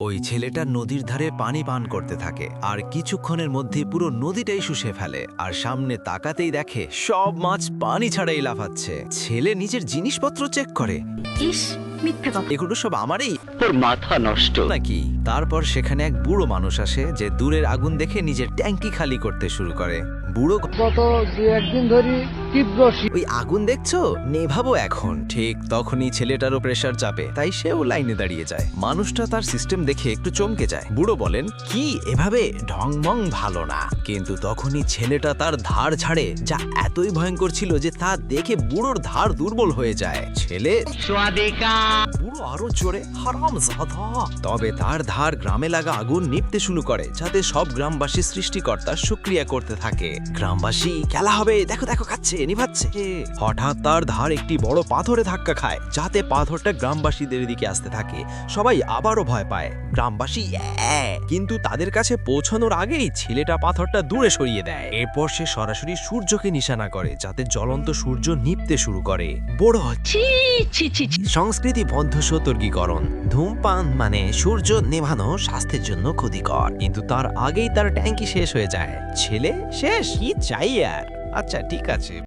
ওই ছেলেটা নদীর ধারে পানি পান করতে থাকে আর কিছুক্ষণের মধ্যে পুরো নদীটাই শুষে ফেলে আর সামনে তাকাতেই দেখে সব মাছ পানি ছাড়াই লাফাচ্ছে। ছেলে নিজের জিনিসপত্র চেক করে, ইস, মিথ্যে কথা। এগুলো সব আমারই তোর মাথা নষ্ট নাকি? তারপর সেখানে এক বুড়ো মানুষ আসে যে দূরের আগুন দেখে নিজের ট্যাঙ্কি খালি করতে শুরু করে। বুড়ো গত দু একদিন ধরে তীব্র শীত। ওই আগুন দেখছো, নেভাবো এখন। ঠিক তখনই ছেলেটারও প্রেসার চাপে, তাই সেও লাইনে দাঁড়িয়ে যায়। মানুষটা তার সিস্টেম দেখে একটু চমকে যায়। বুড়ো বলেন, কি এভাবে ঢংমং ভালো না। কিন্তু তখনই ছেলেটা তার ধার ছাড়ে, যা এতই ভয়ঙ্কর ছিল যে তা দেখে বুড়োর ধার দুর্বল হয়ে যায়। ছেলে বুড়ো আরো জোরে, হারামজাদা। তবে তার ধার গ্রামে লাগা আগুন নিভতে শুরু করে, যাতে সব গ্রামবাসী সৃষ্টিকর্তার শুকরিয়া করতে থাকে। গ্রামবাসী খেলা হবে, দেখো দেখো খাচ্ছে, নিভাচ্ছে। হঠাৎ তার ধার একটি বড় পাথরে ধাক্কা খায়, যাতে পাথরটা গ্রামবাসীদের দিকে আসতে থাকে। সবাই আবারও ভয় পায়। গ্রামবাসী কিন্তু তাদের কাছে পৌঁছানোর আগেই ছেলেটা পাথরটা দূরে সরিয়ে দেয়। এরপর সে সরাসরি সূর্যকে নিশানা করে, যাতে জ্বলন্ত সূর্য নিভতে শুরু করে। বড় ছি ছি ছি ছি। সংস্কৃতিবদ্ধ সতর্কীকরণ, ধূমপান মানে সূর্য নেভানো স্বাস্থ্যের জন্য ক্ষতিকর। কিন্তু তার আগেই তার ট্যাঙ্কি শেষ হয়ে যায়। ছেলে শেষ, কি চাই আর? আচ্ছা ঠিক আছে।